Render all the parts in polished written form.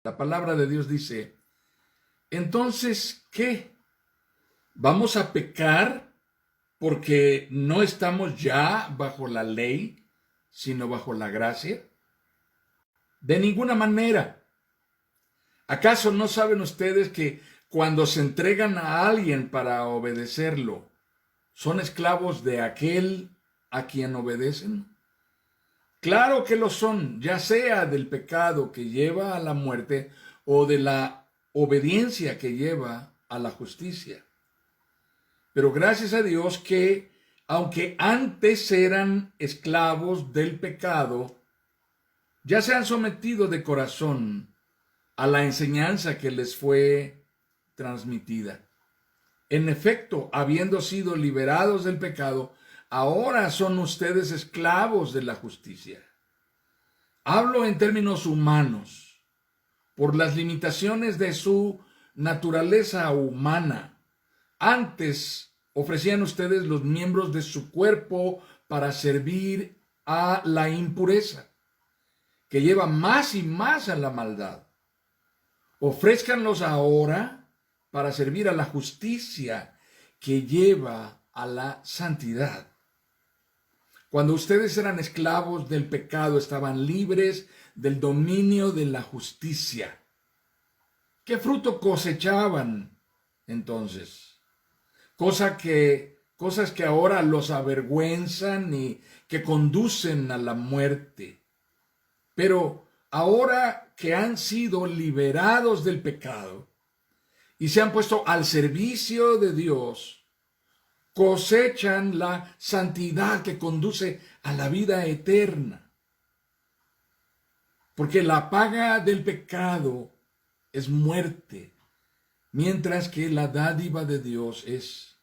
La palabra de Dios dice, entonces, ¿qué? ¿Vamos a pecar porque no estamos ya bajo la ley, sino bajo la gracia? De ninguna manera. ¿Acaso no saben ustedes que cuando se entregan a alguien para obedecerlo, son esclavos de aquel a quien obedecen? Claro que lo son, ya sea del pecado que lleva a la muerte o de la obediencia que lleva a la justicia. Pero gracias a Dios que, aunque antes eran esclavos del pecado, ya se han sometido de corazón a la enseñanza que les fue transmitida. En efecto, habiendo sido liberados del pecado, ahora son ustedes esclavos de la justicia. Hablo en términos humanos, por las limitaciones de su naturaleza humana. Antes ofrecían ustedes los miembros de su cuerpo para servir a la impureza, que lleva más y más a la maldad. Ofrézcanlos ahora para servir a la justicia, que lleva a la santidad. Cuando ustedes eran esclavos del pecado, estaban libres del dominio de la justicia. ¿Qué fruto cosechaban entonces? Cosas que ahora los avergüenzan y que conducen a la muerte. Pero ahora que han sido liberados del pecado y se han puesto al servicio de Dios, cosechan la santidad que conduce a la vida eterna. Porque la paga del pecado es muerte, mientras que la dádiva de Dios es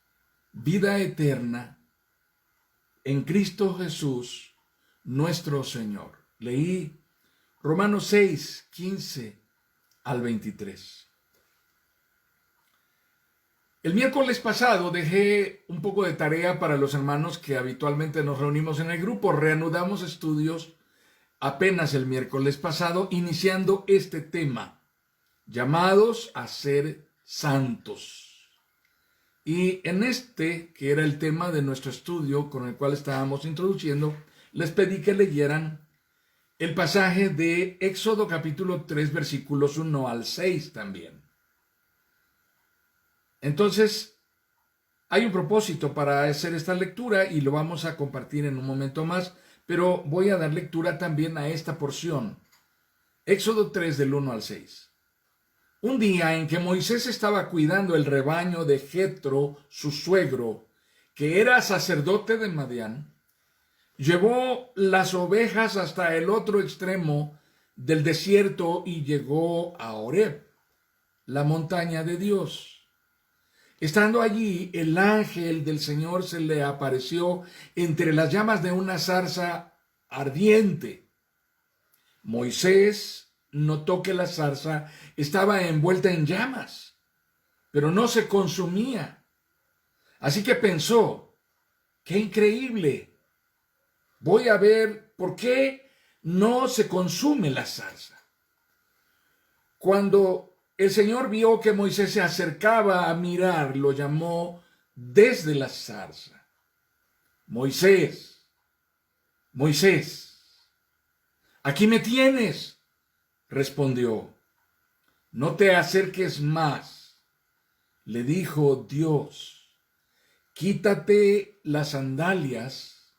vida eterna en Cristo Jesús, nuestro Señor. Leí Romanos 6, 15 al 23. El miércoles pasado dejé un poco de tarea para los hermanos que habitualmente nos reunimos en el grupo. Reanudamos estudios apenas el miércoles pasado, iniciando este tema, llamados a ser santos. Y en este, que era el tema de nuestro estudio con el cual estábamos introduciendo, les pedí que leyeran el pasaje de Éxodo capítulo 3, versículos 1 al 6 también. Entonces, hay un propósito para hacer esta lectura y lo vamos a compartir en un momento más, pero voy a dar lectura también a esta porción. Éxodo 3 del 1 al 6. Un día en que Moisés estaba cuidando el rebaño de Jetro, su suegro, que era sacerdote de Madián, llevó las ovejas hasta el otro extremo del desierto y llegó a Horeb, la montaña de Dios. Estando allí, el ángel del Señor se le apareció entre las llamas de una zarza ardiente. Moisés notó que la zarza estaba envuelta en llamas, pero no se consumía. Así que pensó, ¡qué increíble! Voy a ver por qué no se consume la zarza. Cuando el Señor vio que Moisés se acercaba a mirar, lo llamó desde la zarza. Moisés, Moisés, aquí me tienes, respondió. No te acerques más, le dijo Dios. Quítate las sandalias,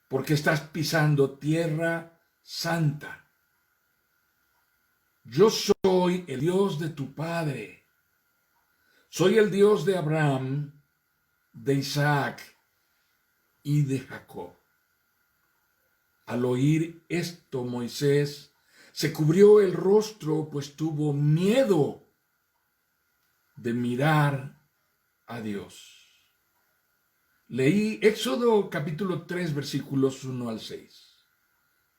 porque estás pisando tierra santa. Yo soy el Dios de tu padre. Soy el Dios de Abraham, de Isaac y de Jacob. Al oír esto, Moisés se cubrió el rostro, pues tuvo miedo de mirar a Dios. Leí Éxodo capítulo 3, versículos 1 al 6.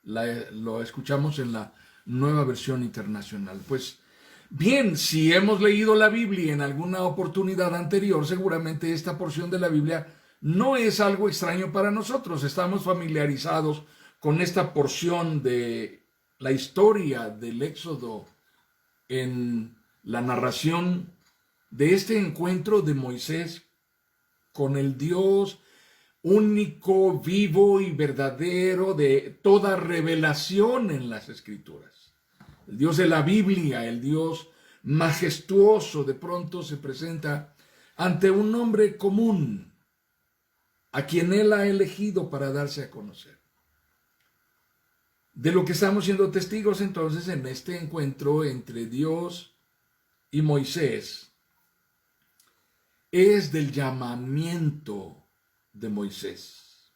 Lo escuchamos en la Nueva Versión Internacional. Pues bien, si hemos leído la Biblia en alguna oportunidad anterior, seguramente esta porción de la Biblia no es algo extraño para nosotros. Estamos familiarizados con esta porción de la historia del Éxodo en la narración de este encuentro de Moisés con el Dios único, vivo y verdadero de toda revelación en las Escrituras. El Dios de la Biblia, el Dios majestuoso, de pronto se presenta ante un hombre común, a quien Él ha elegido para darse a conocer. De lo que estamos siendo testigos entonces en este encuentro entre Dios y Moisés es del llamamiento de Moisés.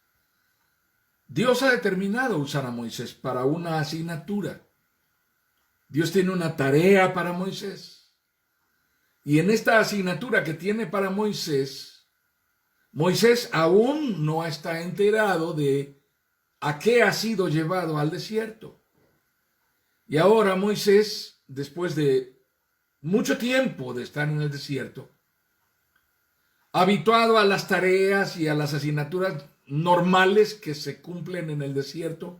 Dios ha determinado usar a Moisés para una asignatura. Dios tiene una tarea para Moisés. Y en esta asignatura que tiene para Moisés, Moisés aún no está enterado de a qué ha sido llevado al desierto. Y ahora Moisés, después de mucho tiempo de estar en el desierto, habituado a las tareas y a las asignaturas normales que se cumplen en el desierto,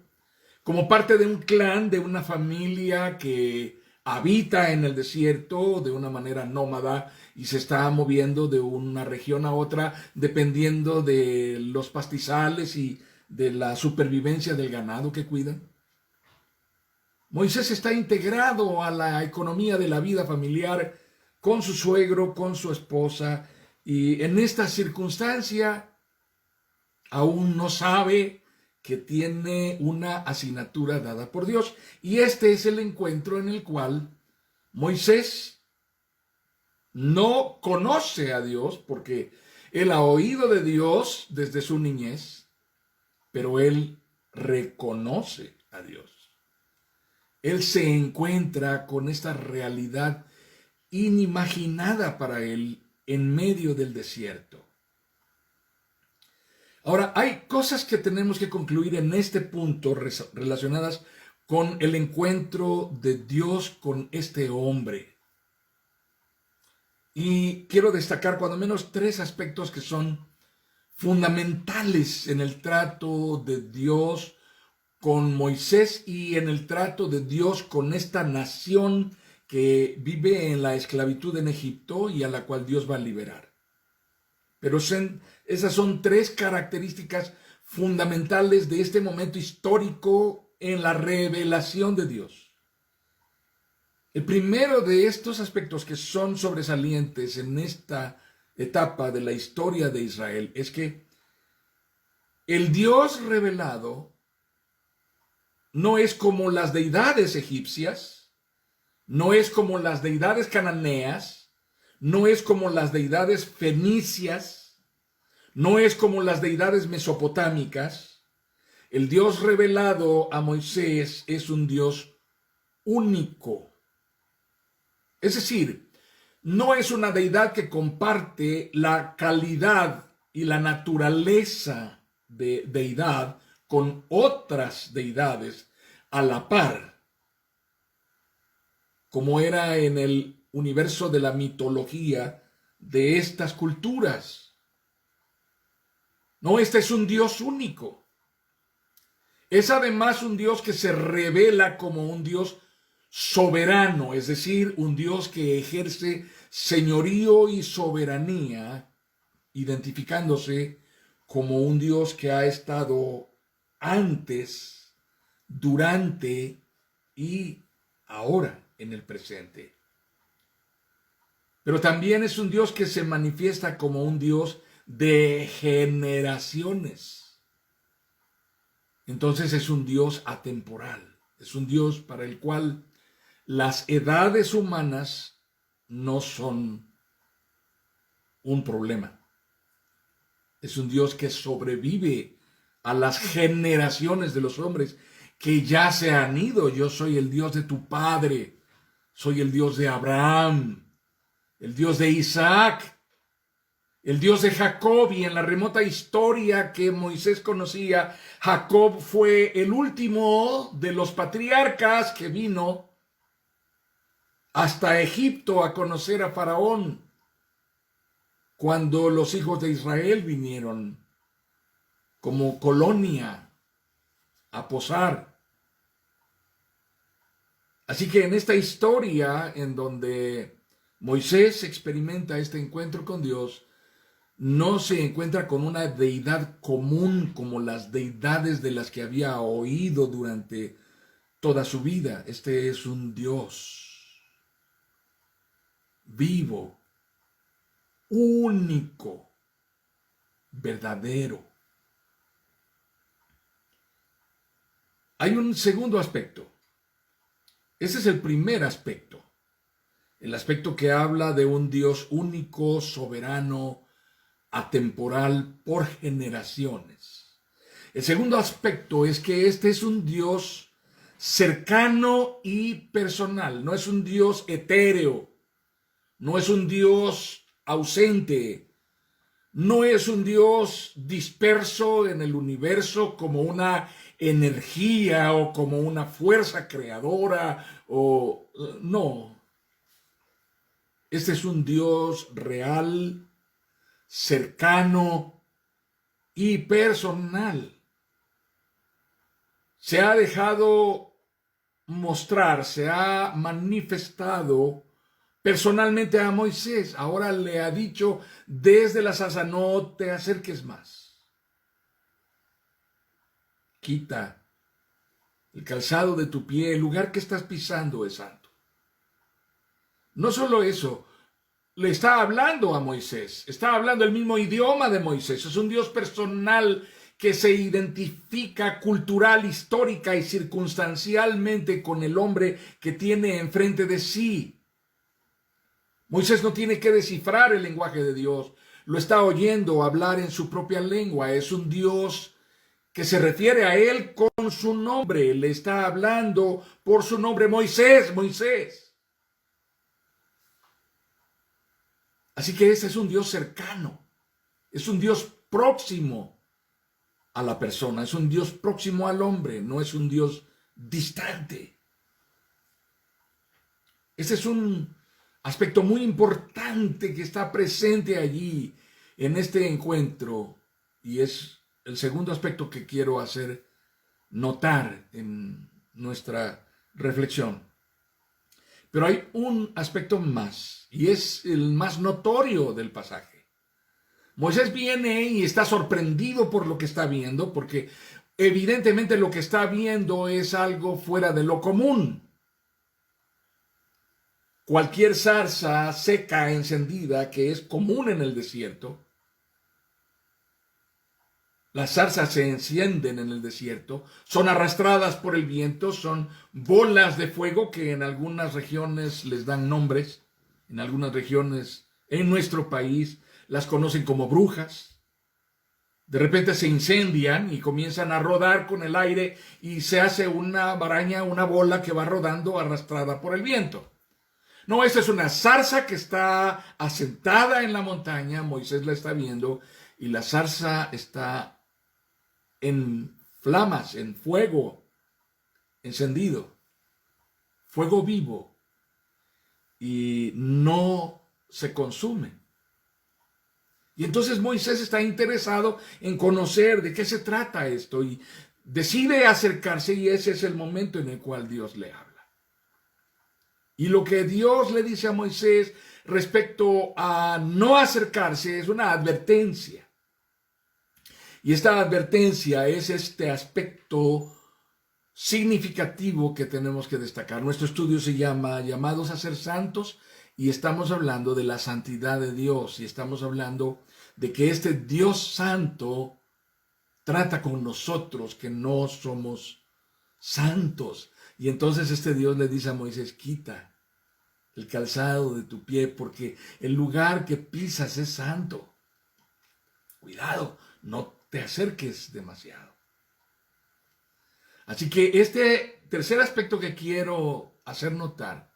como parte de un clan, de una familia que habita en el desierto de una manera nómada y se está moviendo de una región a otra dependiendo de los pastizales y de la supervivencia del ganado que cuidan. Moisés está integrado a la economía de la vida familiar con su suegro, con su esposa, y en esta circunstancia aún no sabe que tiene una asignatura dada por Dios. Y este es el encuentro en el cual Moisés no conoce a Dios, porque él ha oído de Dios desde su niñez, pero él reconoce a Dios. Él se encuentra con esta realidad inimaginada para él en medio del desierto. Ahora, hay cosas que tenemos que concluir en este punto relacionadas con el encuentro de Dios con este hombre. Y quiero destacar cuando menos 3 aspectos que son fundamentales en el trato de Dios con Moisés y en el trato de Dios con esta nación que vive en la esclavitud en Egipto y a la cual Dios va a liberar. Pero esas son 3 características fundamentales de este momento histórico en la revelación de Dios. El primero de estos aspectos que son sobresalientes en esta etapa de la historia de Israel es que el Dios revelado no es como las deidades egipcias, no es como las deidades cananeas, no es como las deidades fenicias, no es como las deidades mesopotámicas. El Dios revelado a Moisés es un Dios único. Es decir, no es una deidad que comparte la calidad y la naturaleza de deidad con otras deidades a la par, como era en el universo de la mitología de estas culturas. No, este es un Dios único. Es además un Dios que se revela como un Dios soberano, es decir, un Dios que ejerce señorío y soberanía, identificándose como un Dios que ha estado antes, durante y ahora en el presente. Pero también es un Dios que se manifiesta como un Dios de generaciones. Entonces es un Dios atemporal, es un Dios para el cual las edades humanas no son un problema. Es un Dios que sobrevive a las generaciones de los hombres que ya se han ido. Yo soy el Dios de tu padre, soy el Dios de Abraham, el Dios de Isaac, el Dios de Jacob. Y en la remota historia que Moisés conocía, Jacob fue el último de los patriarcas que vino hasta Egipto a conocer a Faraón, cuando los hijos de Israel vinieron como colonia a posar. Así que en esta historia en donde Moisés experimenta este encuentro con Dios, no se encuentra con una deidad común como las deidades de las que había oído durante toda su vida. Este es un Dios vivo, único, verdadero. Hay un segundo aspecto. Ese es el primer aspecto. El aspecto que habla de un Dios único, soberano, atemporal, por generaciones. El segundo aspecto es que este es un Dios cercano y personal. No es un Dios etéreo. No es un Dios ausente. No es un Dios disperso en el universo como una energía o como una fuerza creadora o no. Este es un Dios real, cercano y personal. Se ha dejado mostrar, se ha manifestado personalmente a Moisés. Ahora le ha dicho desde la zarza: no te acerques más. Quita el calzado de tu pie, el lugar que estás pisando es santo. No solo eso, le está hablando a Moisés, está hablando el mismo idioma de Moisés. Es un Dios personal que se identifica cultural, histórica y circunstancialmente con el hombre que tiene enfrente de sí. Moisés no tiene que descifrar el lenguaje de Dios, lo está oyendo hablar en su propia lengua. Es un Dios que se refiere a él con su nombre, le está hablando por su nombre: Moisés, Moisés. Así que ese es un Dios cercano, es un Dios próximo a la persona, es un Dios próximo al hombre, no es un Dios distante. Ese es un aspecto muy importante que está presente allí en este encuentro, y es el segundo aspecto que quiero hacer notar en nuestra reflexión. Pero hay un aspecto más, y es el más notorio del pasaje. Moisés viene y está sorprendido por lo que está viendo, porque evidentemente lo que está viendo es algo fuera de lo común. Cualquier zarza seca, encendida, que es común en el desierto, las zarzas se encienden en el desierto, son arrastradas por el viento, son bolas de fuego que en algunas regiones les dan nombres, en algunas regiones en nuestro país las conocen como brujas. De repente se incendian y comienzan a rodar con el aire y se hace una maraña, una bola que va rodando arrastrada por el viento. No, esta es una zarza que está asentada en la montaña, Moisés la está viendo, y la zarza está en flamas, en fuego encendido, fuego vivo, y no se consume. Y entonces Moisés está interesado en conocer de qué se trata esto y decide acercarse, y ese es el momento en el cual Dios le habla. Y lo que Dios le dice a Moisés respecto a no acercarse es una advertencia. Y esta advertencia es este aspecto significativo que tenemos que destacar. Nuestro estudio se llama Llamados a ser santos, y estamos hablando de la santidad de Dios, y estamos hablando de que este Dios santo trata con nosotros que no somos santos. Y entonces este Dios le dice a Moisés: quita el calzado de tu pie, porque el lugar que pisas es santo. Cuidado, no te acerques demasiado. Así que este tercer aspecto que quiero hacer notar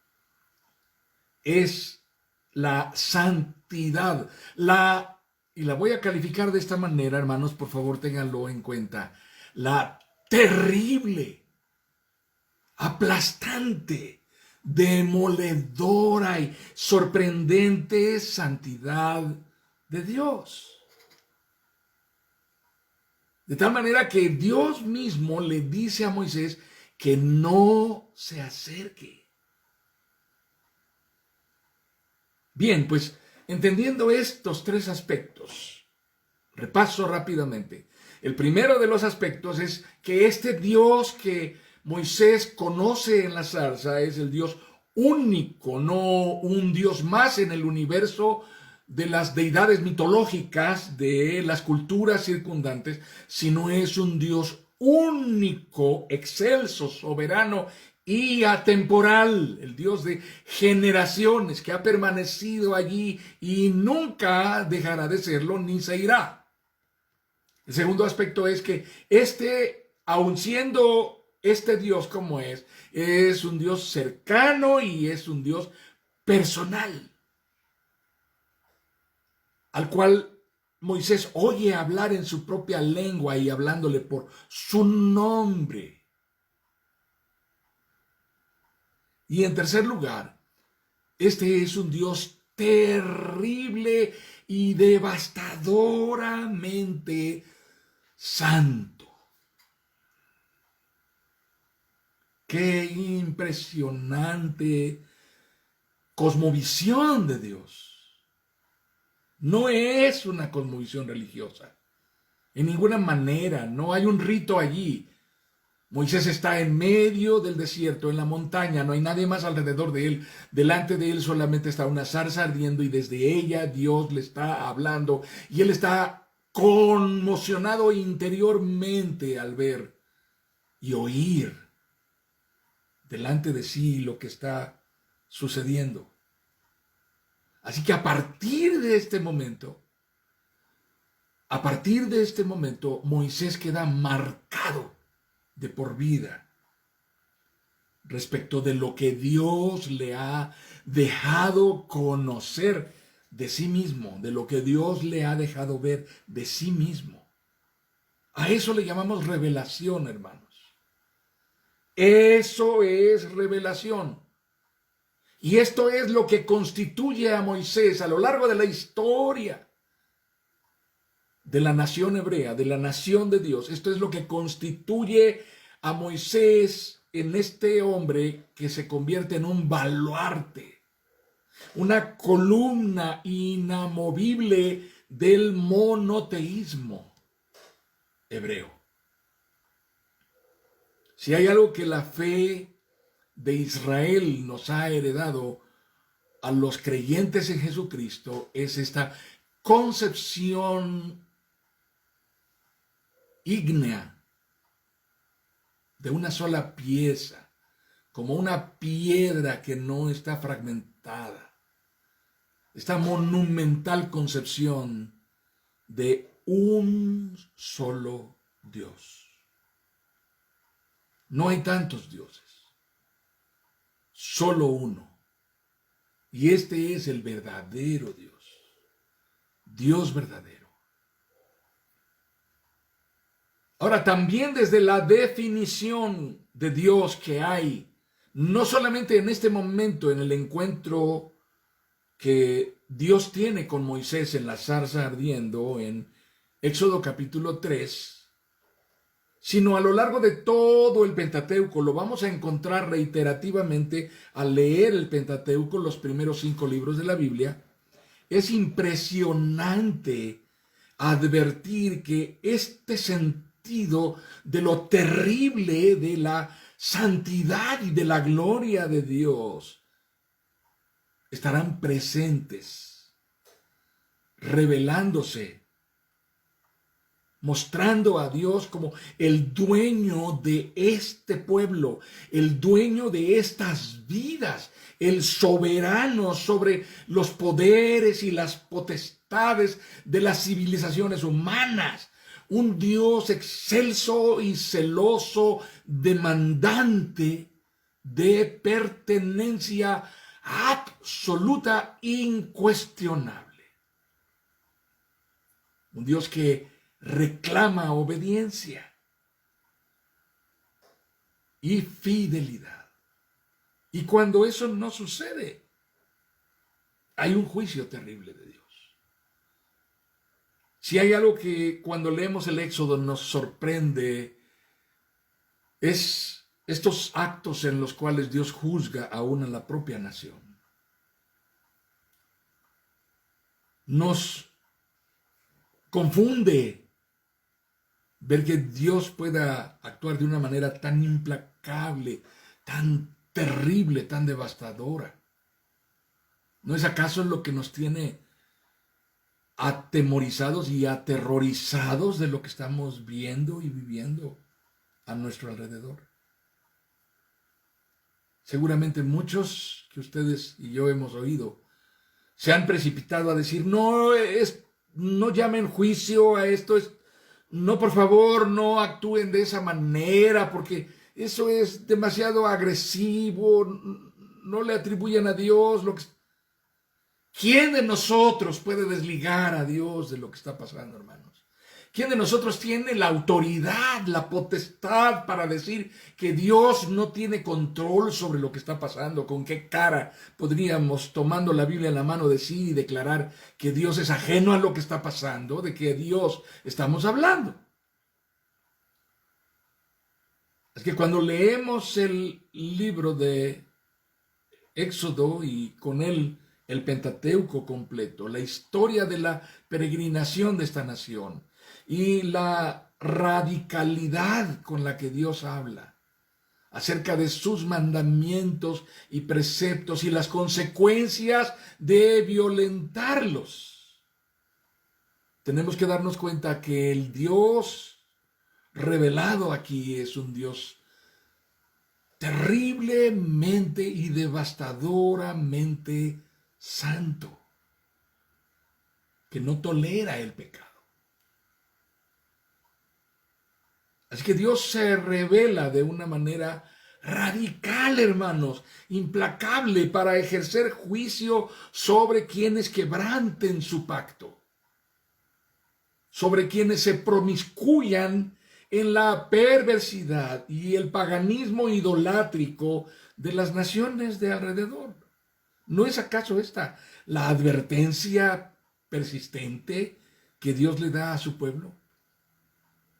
es la santidad. Y la voy a calificar de esta manera, hermanos, por favor ténganlo en cuenta: la terrible, aplastante, demoledora y sorprendente santidad de Dios. De tal manera que Dios mismo le dice a Moisés que no se acerque. Bien, pues entendiendo estos tres aspectos, repaso rápidamente. El primero de los aspectos es que este Dios que Moisés conoce en la zarza es el Dios único, no un Dios más en el universo de las deidades mitológicas de las culturas circundantes, sino es un Dios único, excelso, soberano y atemporal, el Dios de generaciones que ha permanecido allí y nunca dejará de serlo ni se irá. El segundo aspecto es que aun siendo este Dios como es un Dios cercano y es un Dios personal, al cual Moisés oye hablar en su propia lengua y hablándole por su nombre. Y en tercer lugar, este es un Dios terrible y devastadoramente santo. Qué impresionante cosmovisión de Dios. No es una cosmovisión religiosa. En ninguna manera, no hay un rito allí. Moisés está en medio del desierto, en la montaña, no hay nadie más alrededor de él. Delante de él solamente está una zarza ardiendo y desde ella Dios le está hablando y él está conmocionado interiormente al ver y oír delante de sí lo que está sucediendo. Así que a partir de este momento, Moisés queda marcado de por vida respecto de lo que Dios le ha dejado conocer de sí mismo, de lo que Dios le ha dejado ver de sí mismo. A eso le llamamos revelación, hermanos. Eso es revelación. Y esto es lo que constituye a Moisés a lo largo de la historia de la nación hebrea, de la nación de Dios. Esto es lo que constituye a Moisés en este hombre que se convierte en un baluarte, una columna inamovible del monoteísmo hebreo. Si hay algo que la fe de Israel nos ha heredado a los creyentes en Jesucristo, es esta concepción ígnea de una sola pieza, como una piedra que no está fragmentada. Esta monumental concepción de un solo Dios. No hay tantos dioses, solo uno. Y este es el verdadero Dios, Dios verdadero. Ahora, también desde la definición de Dios que hay, no solamente en este momento, en el encuentro que Dios tiene con Moisés en la zarza ardiendo, en Éxodo capítulo 3, sino a lo largo de todo el Pentateuco. Lo vamos a encontrar reiterativamente al leer el Pentateuco, los primeros 5 libros de la Biblia. Es impresionante advertir que este sentido de lo terrible de la santidad y de la gloria de Dios estarán presentes, revelándose, mostrando a Dios como el dueño de este pueblo, el dueño de estas vidas, el soberano sobre los poderes y las potestades de las civilizaciones humanas, un Dios excelso y celoso, demandante de pertenencia absoluta, incuestionable. Un Dios que reclama obediencia y fidelidad. Y cuando eso no sucede, hay un juicio terrible de Dios. Si hay algo que cuando leemos el Éxodo nos sorprende, es estos actos en los cuales Dios juzga aún a la propia nación. nos confunde ver que Dios pueda actuar de una manera tan implacable, tan terrible, tan devastadora. ¿No es acaso lo que nos tiene atemorizados y aterrorizados de lo que estamos viendo y viviendo a nuestro alrededor? Seguramente muchos que ustedes y yo hemos oído se han precipitado a decir, no llamen juicio a esto, no, por favor, no actúen de esa manera, porque eso es demasiado agresivo, no le atribuyan a Dios lo que... ¿Quién de nosotros puede desligar a Dios de lo que está pasando, hermanos? ¿Quién de nosotros tiene la autoridad, la potestad para decir que Dios no tiene control sobre lo que está pasando? ¿Con qué cara podríamos, tomando la Biblia en la mano, decir y declarar que Dios es ajeno a lo que está pasando? ¿De qué Dios estamos hablando? Es que cuando leemos el libro de Éxodo y con él el Pentateuco completo, la historia de la peregrinación de esta nación y la radicalidad con la que Dios habla acerca de sus mandamientos y preceptos y las consecuencias de violentarlos, tenemos que darnos cuenta que el Dios revelado aquí es un Dios terriblemente y devastadoramente santo, que no tolera el pecado. Así que Dios se revela de una manera radical, hermanos, implacable, para ejercer juicio sobre quienes quebranten su pacto, sobre quienes se promiscuyan en la perversidad y el paganismo idolátrico de las naciones de alrededor. ¿No es acaso esta la advertencia persistente que Dios le da a su pueblo?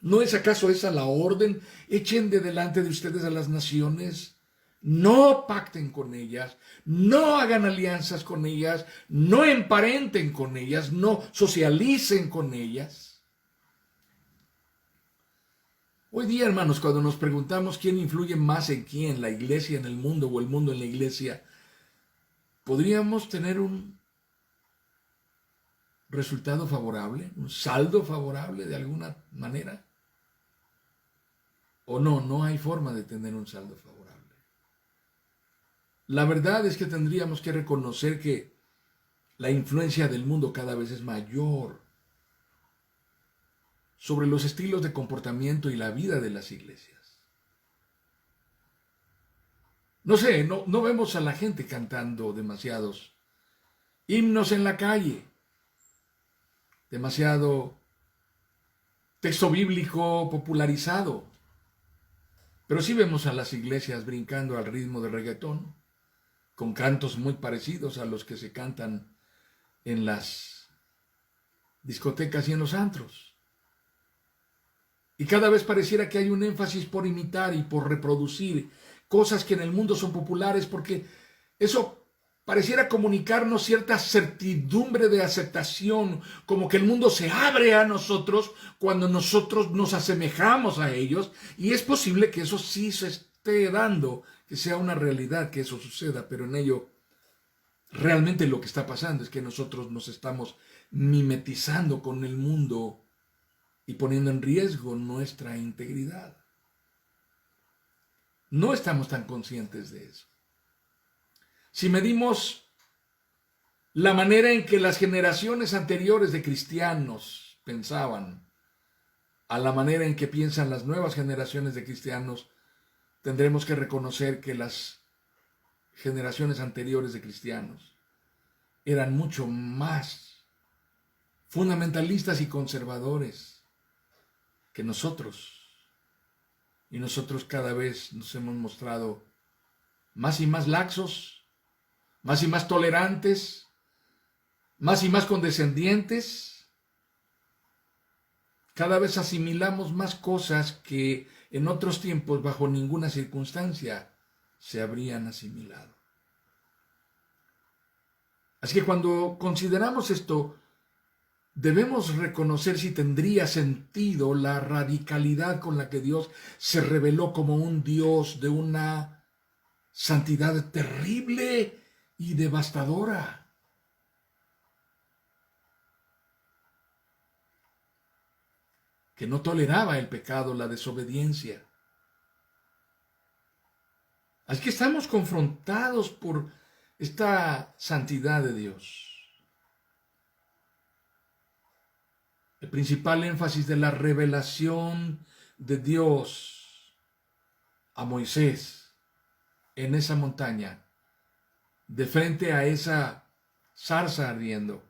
¿No es acaso esa la orden? Echen de delante de ustedes a las naciones, no pacten con ellas, no hagan alianzas con ellas, no emparenten con ellas, no socialicen con ellas. Hoy día, hermanos, cuando nos preguntamos quién influye más en quién, la iglesia en el mundo o el mundo en la iglesia, ¿podríamos tener un resultado favorable, un saldo favorable de alguna manera? ¿O no? No hay forma de tener un saldo favorable. La verdad es que tendríamos que reconocer que la influencia del mundo cada vez es mayor sobre los estilos de comportamiento y la vida de las iglesias. No sé, no vemos a la gente cantando demasiados himnos en la calle, demasiado texto bíblico popularizado, pero sí vemos a las iglesias brincando al ritmo del reggaetón, con cantos muy parecidos a los que se cantan en las discotecas y en los antros. Y cada vez pareciera que hay un énfasis por imitar y por reproducir cosas que en el mundo son populares, porque eso pareciera comunicarnos cierta certidumbre de aceptación, como que el mundo se abre a nosotros cuando nosotros nos asemejamos a ellos, y es posible que eso sí se esté dando, que sea una realidad, que eso suceda, pero en ello realmente lo que está pasando es que nosotros nos estamos mimetizando con el mundo y poniendo en riesgo nuestra integridad. No estamos tan conscientes de eso. Si medimos la manera en que las generaciones anteriores de cristianos pensaban a la manera en que piensan las nuevas generaciones de cristianos, tendremos que reconocer que las generaciones anteriores de cristianos eran mucho más fundamentalistas y conservadores que nosotros. Y nosotros cada vez nos hemos mostrado más y más laxos, más y más tolerantes, más y más condescendientes. Cada vez asimilamos más cosas que en otros tiempos bajo ninguna circunstancia se habrían asimilado. Así que cuando consideramos esto, debemos reconocer si tendría sentido la radicalidad con la que Dios se reveló como un Dios de una santidad terrible y devastadora. Que no toleraba el pecado, la desobediencia. Así que estamos confrontados por esta santidad de Dios. El principal énfasis de la revelación de Dios a Moisés en esa montaña, de frente a esa zarza ardiendo,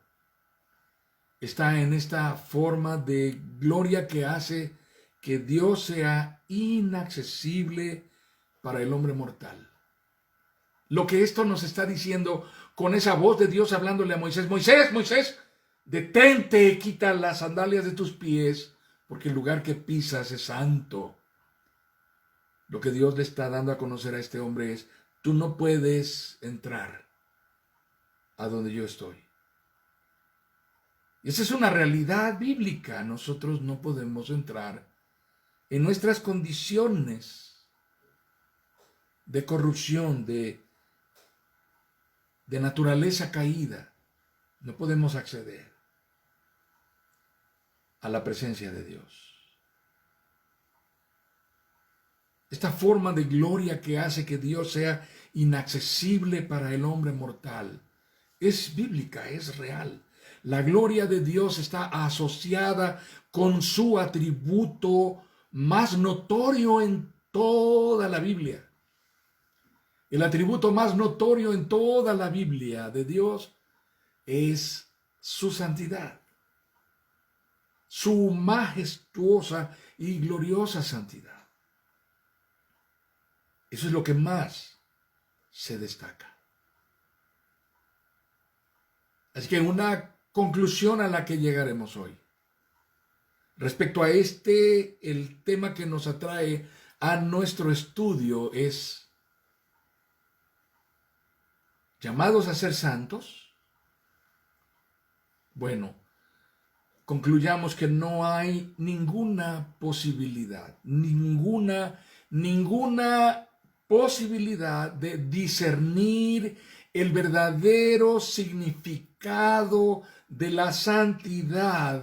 está en esta forma de gloria que hace que Dios sea inaccesible para el hombre mortal. Lo que esto nos está diciendo con esa voz de Dios hablándole a Moisés: Moisés, Moisés, detente, quita las sandalias de tus pies, porque el lugar que pisas es santo. Lo que Dios le está dando a conocer a este hombre es: tú no puedes entrar a donde yo estoy. Y esa es una realidad bíblica. Nosotros no podemos entrar en nuestras condiciones de corrupción, de naturaleza caída. No podemos acceder a la presencia de Dios. Esta forma de gloria que hace que Dios sea inaccesible para el hombre mortal es bíblica, es real. La gloria de Dios está asociada con su atributo más notorio en toda la Biblia. El atributo más notorio en toda la Biblia de Dios es su santidad, su majestuosa y gloriosa santidad. Eso es lo que más se destaca. Así que una conclusión a la que llegaremos hoy, respecto a el tema que nos atrae a nuestro estudio, es: ¿llamados a ser santos? Bueno, concluyamos que no hay ninguna posibilidad, ninguna posibilidad de discernir el verdadero significado de la santidad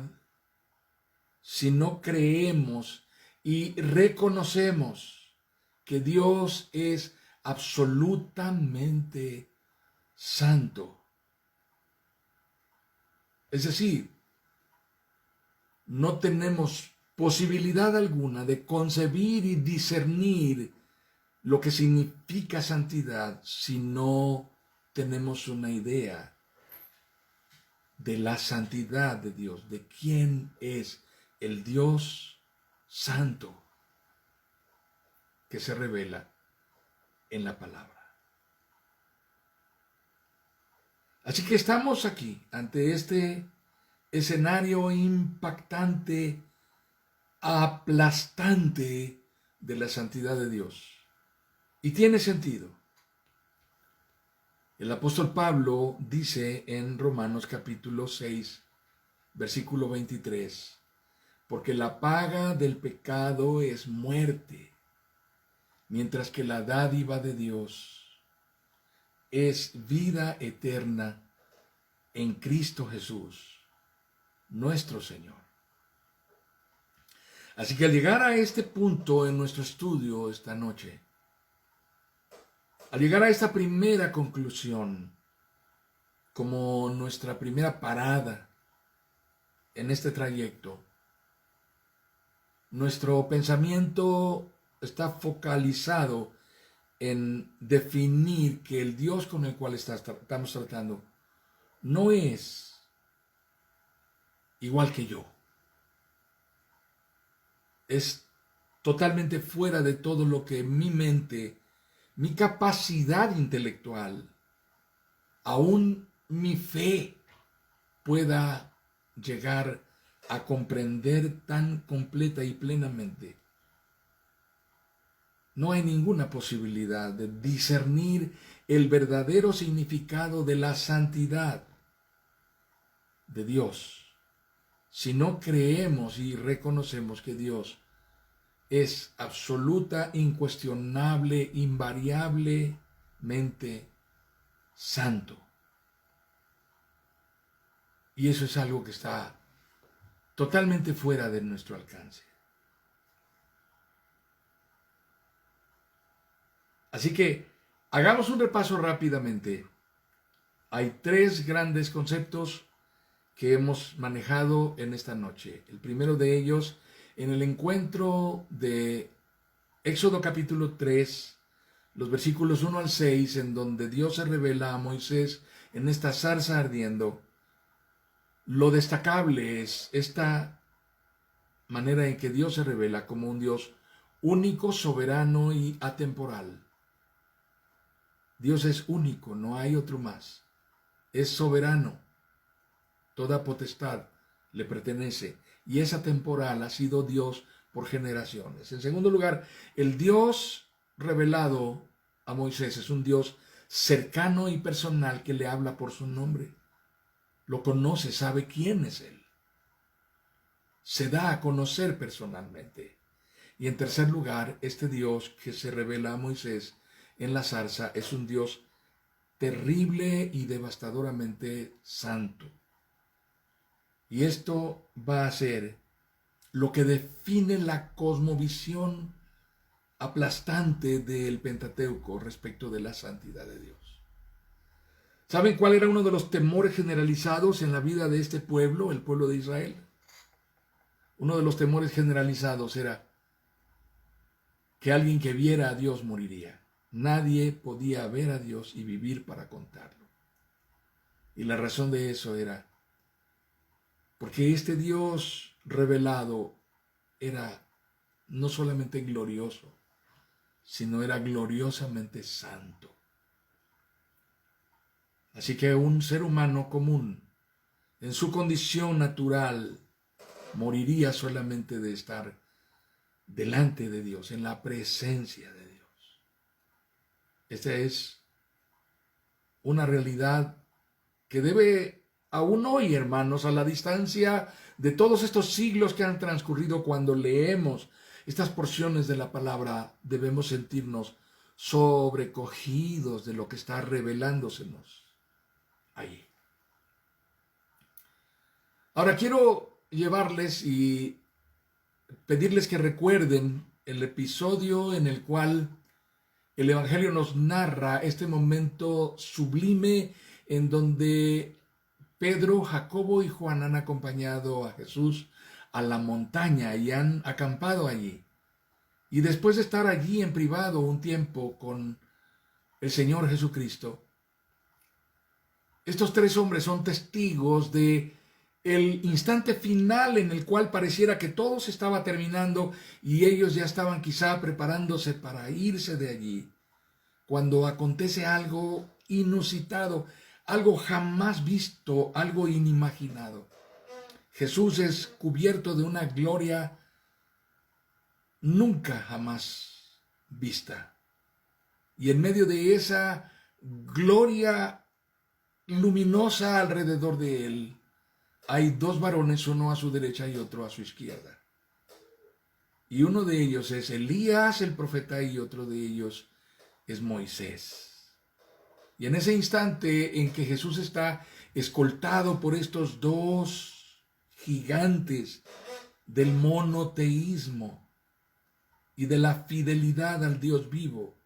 si no creemos y reconocemos que Dios es absolutamente santo. Es decir, no tenemos posibilidad alguna de concebir y discernir lo que significa santidad si no tenemos una idea de la santidad de Dios, de quién es el Dios santo que se revela en la palabra. Así que estamos aquí ante este escenario impactante, aplastante de la santidad de Dios. Y tiene sentido. El apóstol Pablo dice en Romanos capítulo 6, versículo 23, porque la paga del pecado es muerte, mientras que la dádiva de Dios es vida eterna en Cristo Jesús, nuestro Señor. Así que al llegar a este punto en nuestro estudio esta noche, al llegar a esta primera conclusión, como nuestra primera parada en este trayecto, nuestro pensamiento está focalizado en definir que el Dios con el cual estamos tratando no es igual que yo. Es totalmente fuera de todo lo que mi mente, mi capacidad intelectual, aún mi fe pueda llegar a comprender tan completa y plenamente. No hay ninguna posibilidad de discernir el verdadero significado de la santidad de Dios si no creemos y reconocemos que Dios es absoluta, incuestionable, invariablemente santo. Y eso es algo que está totalmente fuera de nuestro alcance. Así que hagamos un repaso rápidamente. Hay tres grandes conceptos que hemos manejado en esta noche. El primero de ellos, en el encuentro de Éxodo capítulo 3, los versículos 1 al 6, en donde Dios se revela a Moisés en esta zarza ardiendo. Lo destacable es esta manera en que Dios se revela como un Dios único, soberano y atemporal. Dios es único, no hay otro más. Es soberano. Toda potestad le pertenece y es atemporal, ha sido Dios por generaciones. En segundo lugar, el Dios revelado a Moisés es un Dios cercano y personal que le habla por su nombre. Lo conoce, sabe quién es Él. Se da a conocer personalmente. Y en tercer lugar, este Dios que se revela a Moisés en la zarza es un Dios terrible y devastadoramente santo. Y esto va a ser lo que define la cosmovisión aplastante del Pentateuco respecto de la santidad de Dios. ¿Saben cuál era uno de los temores generalizados en la vida de este pueblo, el pueblo de Israel? Uno de los temores generalizados era que alguien que viera a Dios moriría. Nadie podía ver a Dios y vivir para contarlo. Y la razón de eso era porque este Dios revelado era no solamente glorioso, sino era gloriosamente santo. Así que un ser humano común, en su condición natural, moriría solamente de estar delante de Dios, en la presencia de Dios. Esta es una realidad que debe aún hoy, hermanos, a la distancia de todos estos siglos que han transcurrido, cuando leemos estas porciones de la palabra, debemos sentirnos sobrecogidos de lo que está revelándosenos ahí. Ahora quiero llevarles y pedirles que recuerden el episodio en el cual el Evangelio nos narra este momento sublime en donde Pedro, Jacobo y Juan han acompañado a Jesús a la montaña y han acampado allí. Y después de estar allí en privado un tiempo con el Señor Jesucristo, estos tres hombres son testigos de el instante final en el cual pareciera que todo se estaba terminando y ellos ya estaban quizá preparándose para irse de allí, cuando acontece algo inusitado, algo jamás visto, algo inimaginado. Jesús es cubierto de una gloria nunca jamás vista. Y en medio de esa gloria luminosa alrededor de él, hay dos varones, uno a su derecha y otro a su izquierda. Y uno de ellos es Elías, el profeta, y otro de ellos es Moisés. Y en ese instante en que Jesús está escoltado por estos dos gigantes del monoteísmo y de la fidelidad al Dios vivo,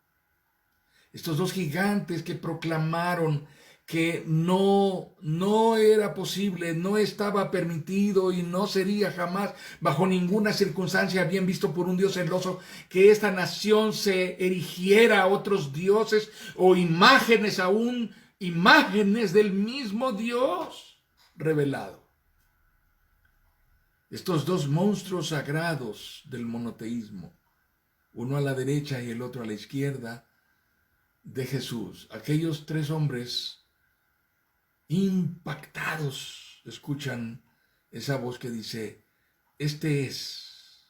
estos dos gigantes que proclamaron que no era posible, no estaba permitido y no sería jamás, bajo ninguna circunstancia, bien visto por un Dios celoso, que esta nación se erigiera a otros dioses o imágenes, aún imágenes del mismo Dios revelado. Estos dos monstruos sagrados del monoteísmo, uno a la derecha y el otro a la izquierda de Jesús, aquellos tres hombres impactados escuchan esa voz que dice: este es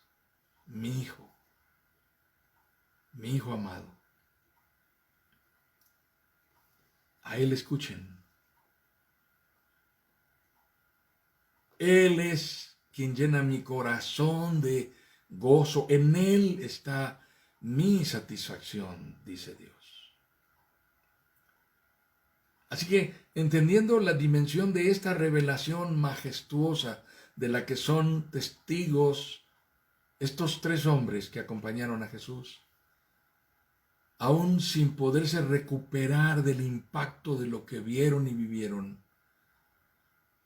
mi hijo amado. A él escuchen. Él es quien llena mi corazón de gozo. En Él está mi satisfacción, dice Dios. Así que, entendiendo la dimensión de esta revelación majestuosa de la que son testigos estos tres hombres que acompañaron a Jesús, aún sin poderse recuperar del impacto de lo que vieron y vivieron,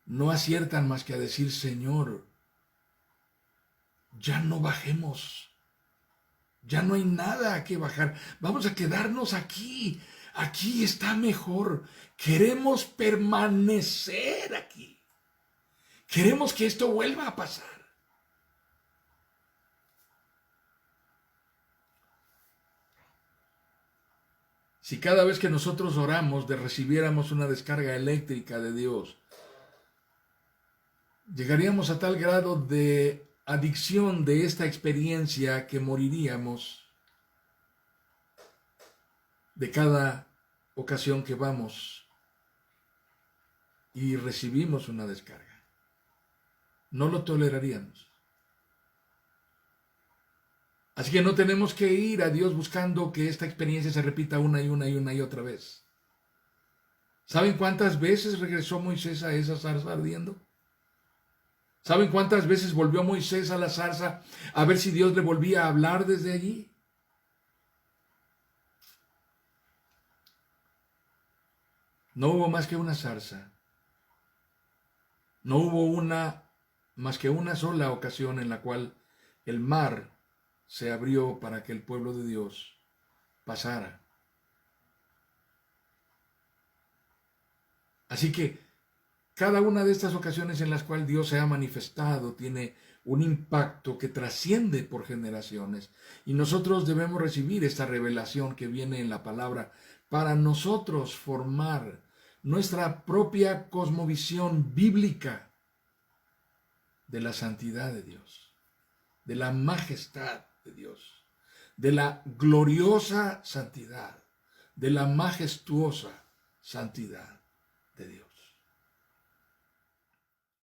no aciertan más que a decir: Señor, ya no bajemos, ya no hay nada a que bajar, vamos a quedarnos aquí, aquí está mejor, queremos permanecer aquí, queremos que esto vuelva a pasar. Si cada vez que nosotros oramos recibiéramos una descarga eléctrica de Dios, llegaríamos a tal grado de adicción de esta experiencia que moriríamos de cada ocasión que vamos y recibimos una descarga. No lo toleraríamos. Así que no tenemos que ir a Dios buscando que esta experiencia se repita una y otra vez. ¿Saben cuántas veces regresó Moisés a esa zarza ardiendo? ¿Saben cuántas veces volvió Moisés a la zarza a ver si Dios le volvía a hablar desde allí? No hubo más que una zarza. No hubo más que una sola ocasión en la cual el mar se abrió para que el pueblo de Dios pasara. Así que cada una de estas ocasiones en las cuales Dios se ha manifestado tiene un impacto que trasciende por generaciones, y nosotros debemos recibir esta revelación que viene en la palabra para nosotros formar nuestra propia cosmovisión bíblica de la santidad de Dios, de la majestad de Dios, de la gloriosa santidad, de la majestuosa santidad de Dios.